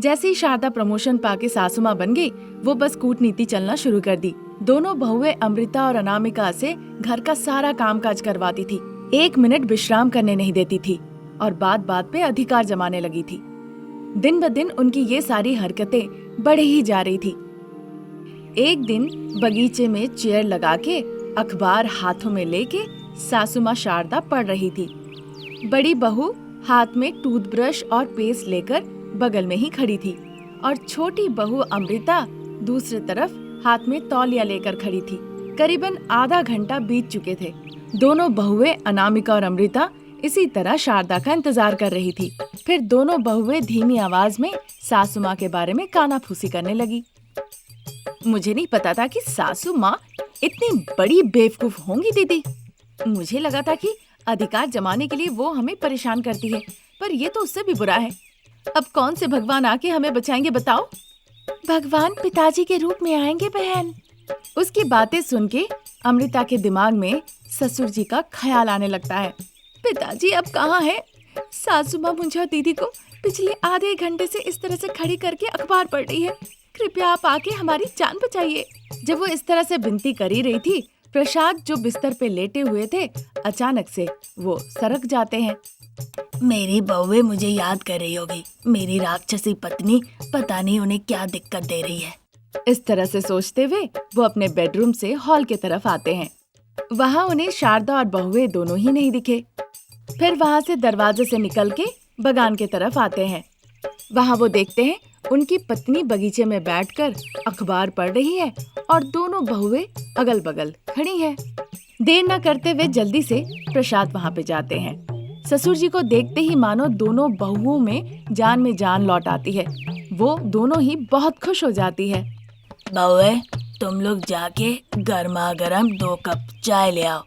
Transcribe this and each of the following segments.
जैसे ही शारदा प्रमोशन पाके सासू माँ बन गई, वो बस कूटनीति चलना शुरू कर दी। दोनों बहुएं अमृता और अनामिका से घर का सारा कामकाज करवाती थी, 1 मिनट विश्राम करने नहीं देती थी और बात बात पे अधिकार जमाने लगी थी। दिन ब दिन उनकी ये सारी हरकतें बढ़े ही जा रही थी। एक दिन बगीचे में चेयर लगा के अखबार हाथों में लेके सासू माँ शारदा पढ़ रही थी। बड़ी बहू हाथ में टूथब्रश और पेस्ट लेकर बगल में ही खड़ी थी और छोटी बहू अमृता दूसरी तरफ हाथ में तौलिया लेकर खड़ी थी। करीबन आधा घंटा बीत चुके थे। दोनों बहुएं अनामिका और अमृता इसी तरह शारदा का इंतजार कर रही थी। फिर दोनों बहुएं धीमी आवाज में सासू माँ के बारे में कानाफूसी करने लगी। मुझे नहीं पता था कि सासू माँ इतनी बड़ी बेवकूफ होंगी दीदी। मुझे लगा था कि अधिकार जमाने के लिए वो हमें परेशान करती है, पर ये तो उससे भी बुरा है। अब कौन से भगवान आके हमें बचाएंगे बताओ? भगवान पिताजी के रूप में आएंगे बहन। उसकी बातें सुन के अमृता के दिमाग में ससुर जी का ख्याल आने लगता है। पिताजी अब कहाँ है? सासू माँ मुझे दीदी को पिछले आधे घंटे से इस तरह से खड़ी करके अखबार पढ़ रही है। कृपया आप आके हमारी जान बचाइए। जब वो इस तरह से विनती कर ही रही थी, प्रसाद जो बिस्तर पे लेटे हुए थे, अचानक से वो सरक जाते हैं। मेरी बहुएं मुझे याद कर रही होगी। मेरी राक्षसी पत्नी पता नहीं उन्हें क्या दिक्कत दे रही है। इस तरह से सोचते हुए वो अपने बेडरूम से हॉल की तरफ आते हैं। वहाँ उन्हें शारदा और बहुएं दोनों ही नहीं दिखे। फिर वहाँ से दरवाजे से निकल के बगान की तरफ आते हैं। वहाँ वो देखते हैं उनकी पत्नी बगीचे में बैठकर अखबार पढ़ रही है और दोनों बहुएं अगल बगल खड़ी हैं। देर न करते हुए जल्दी से प्रसाद वहाँ पे जाते हैं। ससुर जी को देखते ही मानो दोनों बहुओं में जान लौट आती है। वो दोनों ही बहुत खुश हो जाती है। बहुएं, तुम लोग जाके गर्मा गर्म 2 कप चाय ले आओ।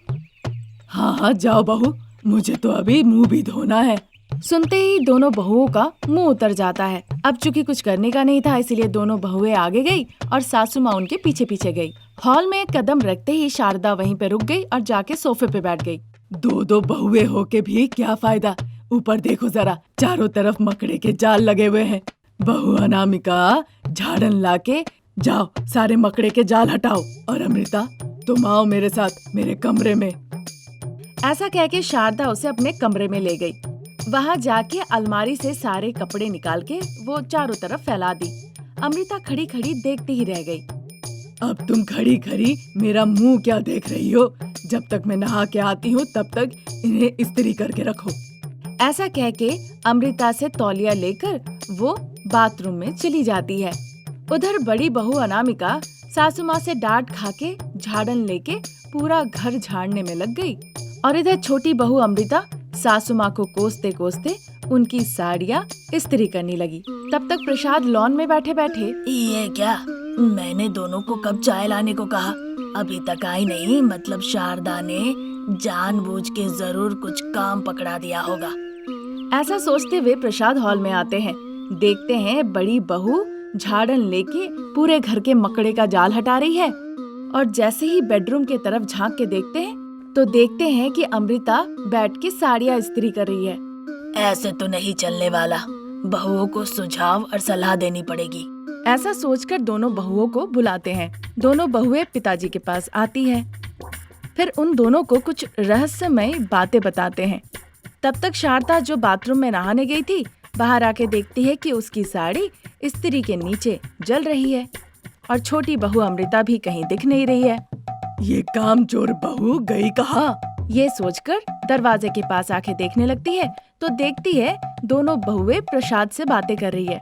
हाँ हाँ जाओ बहू, मुझे तो अभी मुंह भी धोना है। सुनते ही दोनों बहुओं का मुंह उतर जाता है। अब चूंकि कुछ करने का नहीं था, इसलिए दोनों बहुएं आगे गई और सासू माँ उनके पीछे पीछे गई। हॉल में एक कदम रखते ही शारदा वहीं पे रुक गई और जाके सोफे पे बैठ गई। दो बहुएं होके भी क्या फायदा, ऊपर देखो जरा, चारों तरफ मकड़े के जाल लगे हुए हैं। बहू अनामिका, झाड़न लाके जाओ सारे मकड़े के जाल हटाओ, और अमृता तुम आओ मेरे साथ मेरे कमरे में। ऐसा कह के शारदा उसे अपने कमरे में ले गई। वहाँ जाके अलमारी से सारे कपड़े निकाल के वो चारों तरफ फैला दी। अमृता खड़ी खड़ी देखती ही रह गई। अब तुम खड़ी खड़ी मेरा मुंह क्या देख रही हो? जब तक मैं नहा के आती हूँ तब तक इन्हें इस्त्री करके रखो। ऐसा कह के अमृता से तौलिया लेकर वो बाथरूम में चली जाती है। उधर बड़ी बहू अनामिका सासू माँ से डांट खा के झाड़न लेके पूरा घर झाड़ने में लग गई और इधर छोटी बहू अमृता सासू माँ को कोसते कोसते उनकी साड़ियाँ इस्त्री करने लगी। तब तक प्रसाद लॉन में बैठे बैठे, ये क्या, मैंने दोनों को कब चाय लाने को कहा, अभी तक आई नहीं। मतलब शारदा ने जानबूझ के जरूर कुछ काम पकड़ा दिया होगा। ऐसा सोचते हुए प्रसाद हॉल में आते हैं। देखते हैं बड़ी बहू झाड़न लेके पूरे घर के मकड़े का जाल हटा रही है और जैसे ही बेडरूम के तरफ झांक के देखते हैं तो देखते हैं कि अमृता बैठ के साड़ियाँ इस्त्री कर रही है। ऐसे तो नहीं चलने वाला, बहुओं को सुझाव और सलाह देनी पड़ेगी। ऐसा सोचकर दोनों बहुओं को बुलाते हैं। दोनों बहुएं पिताजी के पास आती हैं। फिर उन दोनों को कुछ रहस्यमय बातें बताते हैं। तब तक शारदा जो बाथरूम में नहाने गई थी, बाहर आके देखती है कि उसकी साड़ी इस्त्री के नीचे जल रही है और छोटी बहू अमृता भी कहीं दिख नहीं रही है। ये कामचोर बहू गई कहाँ? ये सोचकर दरवाजे के पास आके देखने लगती है तो देखती है दोनों बहुएं प्रसाद से बातें कर रही है।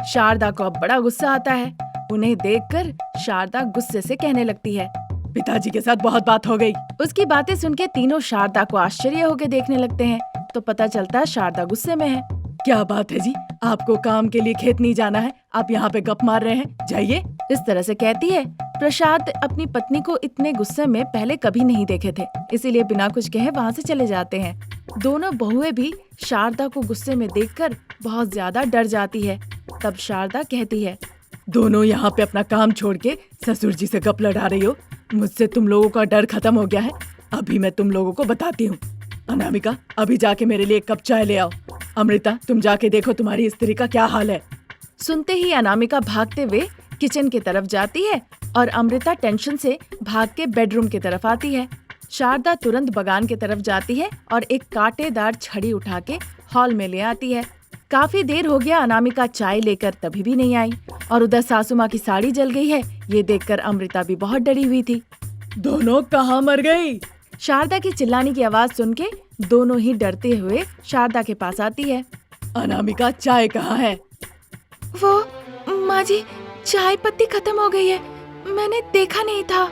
शारदा को अब बड़ा गुस्सा आता है। उन्हें देखकर शारदा गुस्से से कहने लगती है, पिताजी के साथ बहुत बात हो गई। उसकी बातें सुन के तीनों शारदा को आश्चर्य होकर देखने लगते हैं तो पता चलता है शारदा गुस्से में है। क्या बात है जी, आपको काम के लिए खेत नहीं जाना है, आप यहाँ पे गप मार रहे हैं, जाइए। इस तरह से कहती है। प्रसाद अपनी पत्नी को इतने गुस्से में पहले कभी नहीं देखे थे, इसीलिए बिना कुछ कहे वहाँ से चले जाते हैं। दोनों बहुएं भी शारदा को गुस्से में देखकर बहुत ज्यादा डर जाती है। तब शारदा कहती है, दोनों यहाँ पे अपना काम छोड़ के ससुर जी से गप लड़ा रही हो। मुझसे तुम लोगों का डर खत्म हो गया है। अभी मैं तुम लोगों को बताती हूँ। अनामिका, अभी जाके मेरे लिए 1 कप चाय ले आओ। अमृता, तुम जाके देखो तुम्हारी स्त्री का क्या हाल है। सुनते ही अनामिका भागते हुए किचन की तरफ जाती है और अमृता टेंशन से भाग के बेडरूम की तरफ आती है। शारदा तुरंत बगान की तरफ जाती है और एक कांटेदार छड़ी उठा के हॉल में ले आती है। काफी देर हो गया अनामिका चाय लेकर तभी भी नहीं आई और उधर सासू माँ की साड़ी जल गई है। ये देखकर अमृता भी बहुत डरी हुई थी। दोनों कहाँ मर गई? शारदा की चिल्लाने की आवाज सुन के दोनों ही डरते हुए शारदा के पास आती है। अनामिका चाय कहाँ है? वो माँ जी, चाय पत्ती खत्म हो गई है, मैंने देखा नहीं था।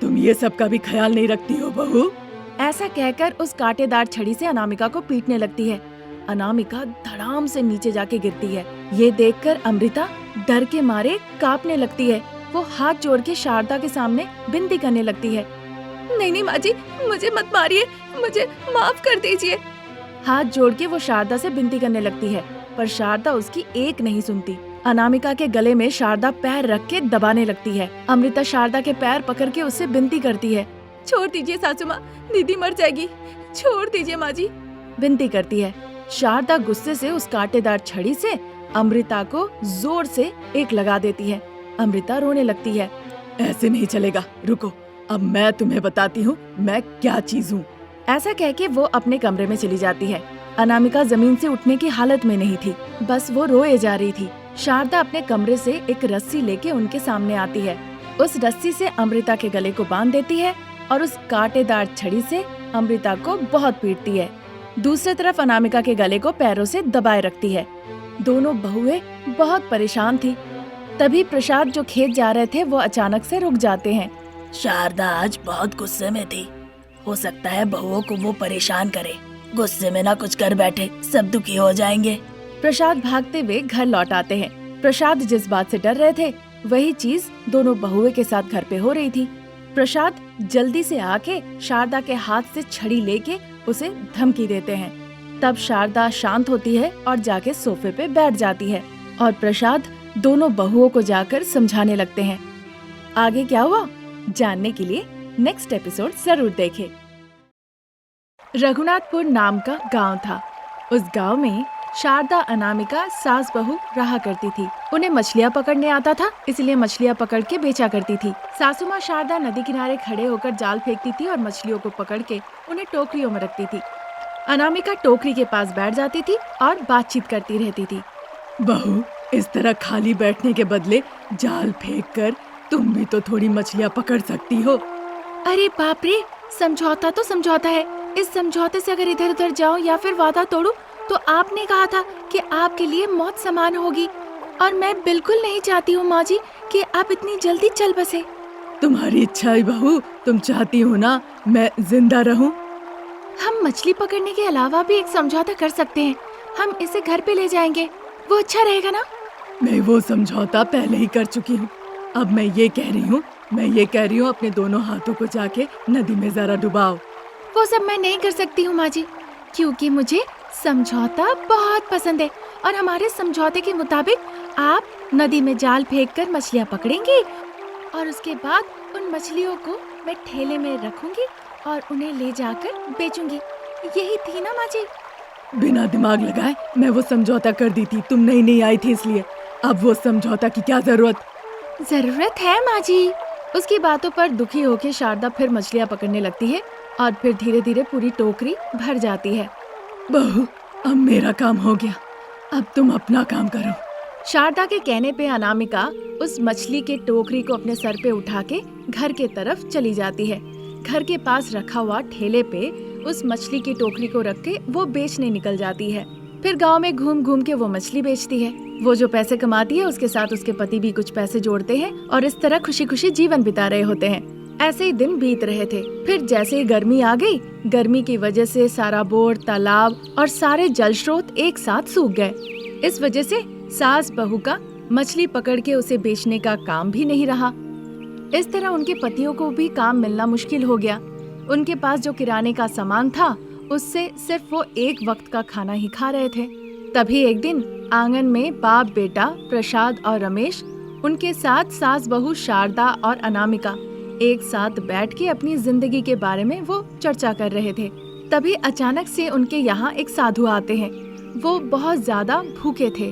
तुम ये सब का भी ख्याल नहीं रखती हो बहू? ऐसा कहकर उस कांटेदार छड़ी से अनामिका को पीटने लगती है। अनामिका धड़ाम से नीचे जाके गिरती है। ये देखकर अमृता डर के मारे कांपने लगती है। वो हाथ जोड़ के शारदा के सामने विनती करने लगती है। नहीं नहीं माँ जी, मुझे मत मारिए, मुझे माफ कर दीजिए। हाथ जोड़ के वो शारदा से विनती करने लगती है, पर शारदा उसकी एक नहीं सुनती। अनामिका के गले में शारदा पैर रख के दबाने लगती है। अमृता शारदा के पैर पकड़ के उससे विनती करती है। छोड़ दीजिए सासू माँ, दीदी मर जाएगी, छोड़ दीजिए माँ जी, विनती करती है। शारदा गुस्से से उस कांटेदार छड़ी से अमृता को जोर से एक लगा देती है। अमृता रोने लगती है। ऐसे नहीं चलेगा, रुको, अब मैं तुम्हें बताती हूँ मैं क्या चीज हूँ। ऐसा कह के वो अपने कमरे में चली जाती है। अनामिका जमीन से उठने की हालत में नहीं थी, बस वो रोए जा रही थी। शारदा अपने कमरे से एक रस्सी लेके उनके सामने आती है। उस रस्सी से अमृता के गले को बांध देती है और उस कांटेदार छड़ी से अमृता को बहुत पीटती है। दूसरी तरफ अनामिका के गले को पैरों से दबाए रखती है। दोनों बहुएं बहुत परेशान थी। तभी प्रसाद जो खेत जा रहे थे वो अचानक से रुक जाते हैं। शारदा आज बहुत गुस्से में थी, हो सकता है बहुओं को वो परेशान करे। गुस्से में ना कुछ कर बैठे, सब दुखी हो जाएंगे। प्रसाद भागते हुए घर लौट आते हैं। प्रसाद जिस बात से डर रहे थे वही चीज दोनों बहुएं के साथ घर पे हो रही थी। प्रसाद जल्दी से आके शारदा के हाथ से छड़ी लेके उसे धमकी देते हैं। तब शारदा शांत होती है और जाके सोफे पे बैठ जाती है और प्रसाद दोनों बहुओं को जाकर समझाने लगते हैं। आगे क्या हुआ जानने के लिए नेक्स्ट एपिसोड जरूर देखें। रघुनाथपुर नाम का गांव था। उस गांव में शारदा अनामिका सास बहू रहा करती थी। उन्हें मछलियाँ पकड़ने आता था, इसलिए मछलियाँ पकड़ के बेचा करती थी। सासू माँ शारदा नदी किनारे खड़े होकर जाल फेंकती थी और मछलियों को पकड़ के उन्हें टोकरियों में रखती थी। अनामिका टोकरी के पास बैठ जाती थी और बातचीत करती रहती थी। बहू, इस तरह खाली बैठने के बदले जाल फेंक कर तुम भी तो थोड़ी मछलियाँ पकड़ सकती हो। अरे बाप रे, समझौता तो समझौता है। इस समझौते से अगर इधर उधर जाऊं या फिर वादा तोड़ूं तो आपने कहा था कि आपके लिए मौत समान होगी और मैं बिल्कुल नहीं चाहती हूँ माँ जी कि आप इतनी जल्दी चल बसे। तुम्हारी इच्छा है बहू, तुम चाहती हो ना मैं जिंदा रहूं? हम मछली पकड़ने के अलावा भी एक समझौता कर सकते हैं। हम इसे घर पे ले जाएंगे, वो अच्छा रहेगा ना? मैं वो समझौता पहले ही कर चुकी हूँ। अब मैं ये कह रही हूँ अपने दोनों हाथों को जाके नदी में जरा डुबाओ। वो सब मैं नहीं कर सकती हूँ माँ जी, क्योंकि मुझे समझौता बहुत पसंद है और हमारे समझौते के मुताबिक आप नदी में जाल फेंककर मछलियाँ पकड़ेंगी और उसके बाद उन मछलियों को मैं ठेले में रखूंगी और उन्हें ले जाकर बेचूंगी। यही थी ना माँ जी? बिना दिमाग लगाए मैं वो समझौता कर दी थी, तुम नहीं आई थी इसलिए। अब वो समझौता की क्या जरूरत है माँ जी? उसकी बातों पर दुखी होकर शारदा फिर मछलियाँ पकड़ने लगती है और फिर धीरे धीरे पूरी टोकरी भर जाती है। बहू, अब मेरा काम हो गया, अब तुम अपना काम करो। शारदा के कहने पे अनामिका उस मछली के टोकरी को अपने सर पे उठा के घर के तरफ चली जाती है। घर के पास रखा हुआ ठेले पे उस मछली की टोकरी को रख के वो बेचने निकल जाती है। फिर गांव में घूम घूम के वो मछली बेचती है। वो जो पैसे कमाती है उसके साथ उसके पति भी कुछ पैसे जोड़ते हैं और इस तरह खुशी खुशी जीवन बिता रहे होते हैं। ऐसे ही दिन बीत रहे थे। फिर जैसे ही गर्मी आ गई, गर्मी की वजह से सारा बोर, तालाब और सारे जल स्रोत एक साथ सूख गए। इस वजह से सास बहू का मछली पकड़ के उसे बेचने का काम भी नहीं रहा। इस तरह उनके पतियों को भी काम मिलना मुश्किल हो गया। उनके पास जो किराने का सामान था उससे सिर्फ वो एक वक्त का खाना ही खा रहे थे। तभी एक दिन आंगन में बाप बेटा प्रसाद और रमेश, उनके साथ सास बहू शारदा और अनामिका एक साथ बैठ के अपनी जिंदगी के बारे में वो चर्चा कर रहे थे। तभी अचानक से उनके यहाँ एक साधु आते हैं। वो बहुत ज्यादा भूखे थे।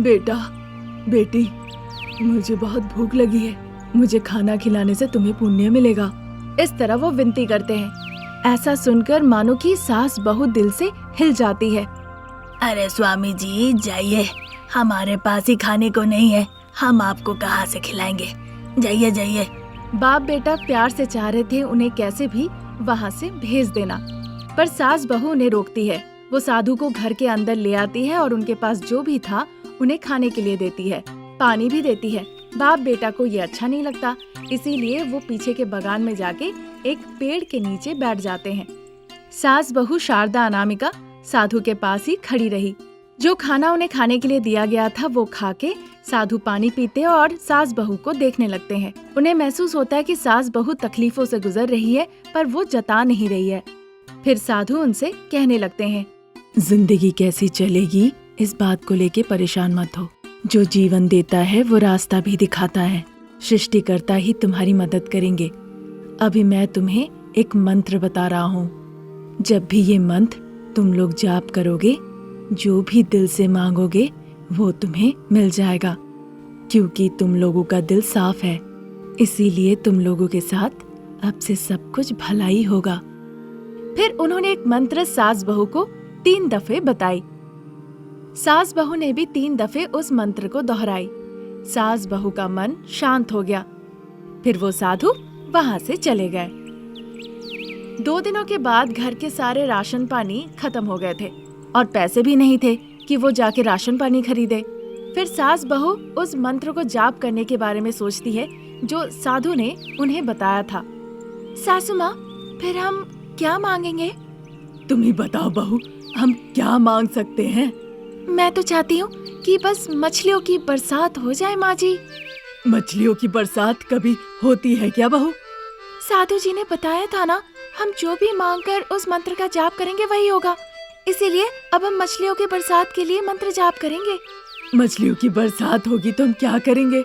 बेटा, बेटी, मुझे बहुत भूख लगी है, मुझे खाना खिलाने से तुम्हें पुण्य मिलेगा। इस तरह वो विनती करते हैं। ऐसा सुनकर मानो की सास बहू दिल से हिल जाती है। अरे स्वामी जी जाइए, हमारे पास ही खाने को नहीं है, हम आपको कहाँ से खिलाएंगे, जाइए जाइए। बाप बेटा प्यार से चाह रहे थे उन्हें कैसे भी वहाँ से भेज देना, पर सास बहू उन्हें रोकती है। वो साधु को घर के अंदर ले आती है और उनके पास जो भी था उन्हें खाने के लिए देती है, पानी भी देती है। बाप बेटा को ये अच्छा नहीं लगता, इसीलिए वो पीछे के बगान में जाके एक पेड़ के नीचे बैठ जाते हैं। सास बहू शारदा अनामिका साधु के पास ही खड़ी रही। जो खाना उन्हें खाने के लिए दिया गया था वो खा के साधु पानी पीते और सास बहू को देखने लगते हैं। उन्हें महसूस होता है कि सास बहू तकलीफों से गुजर रही है, पर वो जता नहीं रही है। फिर साधु उनसे कहने लगते हैं, जिंदगी कैसी चलेगी इस बात को लेके परेशान मत हो। जो जीवन देता है वो रास्ता भी दिखाता है। सृष्टिकर्ता ही तुम्हारी मदद करेंगे। अभी मैं तुम्हें एक मंत्र बता रहा हूँ। जब भी ये मंत्र तुम लोग जाप करोगे, जो भी दिल से मांगोगे वो तुम्हें मिल जाएगा, क्योंकि तुम लोगों का दिल साफ है। इसीलिए तुम लोगों के साथ अब से सब कुछ भला ही होगा। फिर उन्होंने एक मंत्र सास बहू को 3 दफे बताई। सास बहू ने भी 3 दफे उस मंत्र को दोहराई। सास बहू का मन शांत हो गया। फिर वो साधु वहां से चले गए। 2 दिनों के बाद घर के सारे राशन पानी खत्म हो गए थे और पैसे भी नहीं थे कि वो जाके राशन पानी खरीदे। फिर सास बहू उस मंत्र को जाप करने के बारे में सोचती है जो साधु ने उन्हें बताया था। सासू माँ, फिर हम क्या मांगेंगे? तुम ही बताओ बहू, हम क्या मांग सकते हैं? मैं तो चाहती हूँ कि बस मछलियों की बरसात हो जाए माँ जी। मछलियों की बरसात कभी होती है क्या बहू? साधु जी ने बताया था ना, हम जो भी मांगकर उस मंत्र का जाप करेंगे वही होगा। इसीलिए अब हम मछलियों की बरसात के लिए मंत्र जाप करेंगे। मछलियों की बरसात होगी तो हम क्या करेंगे?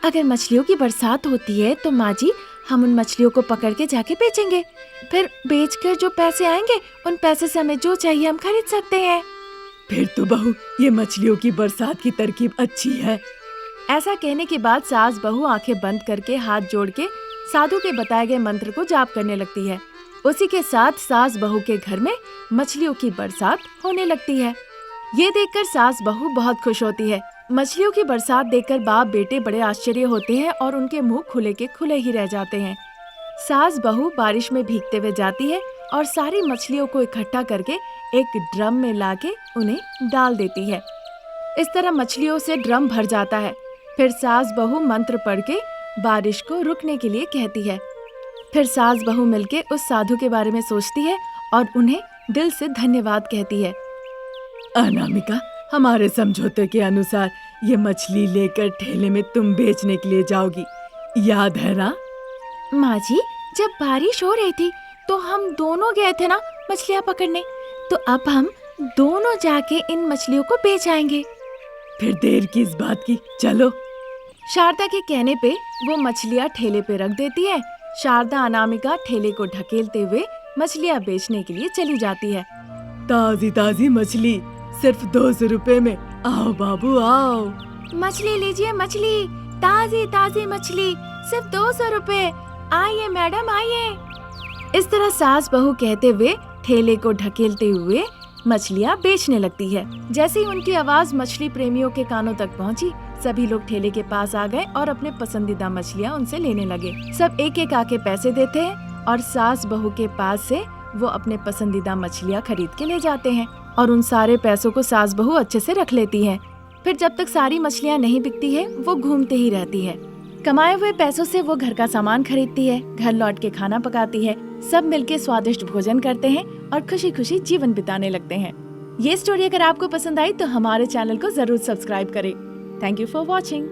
अगर मछलियों की बरसात होती है तो माँ जी हम उन मछलियों को पकड़ के जाके बेचेंगे। फिर बेचकर जो पैसे आएंगे उन पैसे से हमें जो चाहिए हम खरीद सकते हैं। फिर तो बहू ये मछलियों की बरसात की तरकीब अच्छी है। ऐसा कहने के बाद सास बहू आंखें बंद करके हाथ जोड़ के साधु के बताए गए मंत्र को जाप करने लगती है। उसी के साथ सास बहू के घर में मछलियों की बरसात होने लगती है। ये देखकर सास बहू बहुत खुश होती है। मछलियों की बरसात देखकर बाप बेटे बड़े आश्चर्य होते हैं और उनके मुंह खुले के खुले ही रह जाते हैं। सास बहू बारिश में भीगते हुए जाती है और सारी मछलियों को इकट्ठा करके एक ड्रम में लाके उन्हें डाल देती है। इस तरह मछलियों से ड्रम भर जाता है। फिर सास बहू मंत्र पढ़ के बारिश को रुकने के लिए कहती है। फिर सास बहू मिलके उस साधु के बारे में सोचती है और उन्हें दिल से धन्यवाद कहती है। अनामिका, हमारे समझौते के अनुसार ये मछली लेकर ठेले में तुम बेचने के लिए जाओगी, याद है ना? माँ जी, जब बारिश हो रही थी तो हम दोनों गए थे ना मछलियाँ पकड़ने, तो अब हम दोनों जाके इन मछलियों को बेच आएंगे। फिर देर किस बात की, चलो। शारदा के कहने पे वो मछलियाँ ठेले पे रख देती है। शारदा अनामिका ठेले को ढकेलते हुए मछलियाँ बेचने के लिए चली जाती है। ताजी ताजी मछली सिर्फ 200 रुपए में, आओ बाबू आओ। मछली लीजिए मछली, ताजी ताजी मछली सिर्फ 200 रुपए, आइए मैडम आइए। इस तरह सास बहू कहते हुए ठेले को ढकेलते हुए मछलियाँ बेचने लगती है। जैसे ही उनकी आवाज मछली प्रेमियों के कानों तक पहुँची, सभी लोग ठेले के पास आ गए और अपने पसंदीदा मछलियाँ उनसे लेने लगे। सब एक एक आके पैसे देते हैं और सास बहू के पास से वो अपने पसंदीदा मछलियाँ खरीद के ले जाते हैं और उन सारे पैसों को सास बहू अच्छे से रख लेती है। फिर जब तक सारी मछलियाँ नहीं बिकती है वो घूमते ही रहती है। कमाए हुए पैसों से वो घर का सामान खरीदती है, घर लौट के खाना पकाती है। सब मिलके स्वादिष्ट भोजन करते हैं और खुशी खुशी जीवन बिताने लगते हैं। ये स्टोरी अगर आपको पसंद आई तो हमारे चैनल को जरूर सब्सक्राइब करें। Thank you for watching.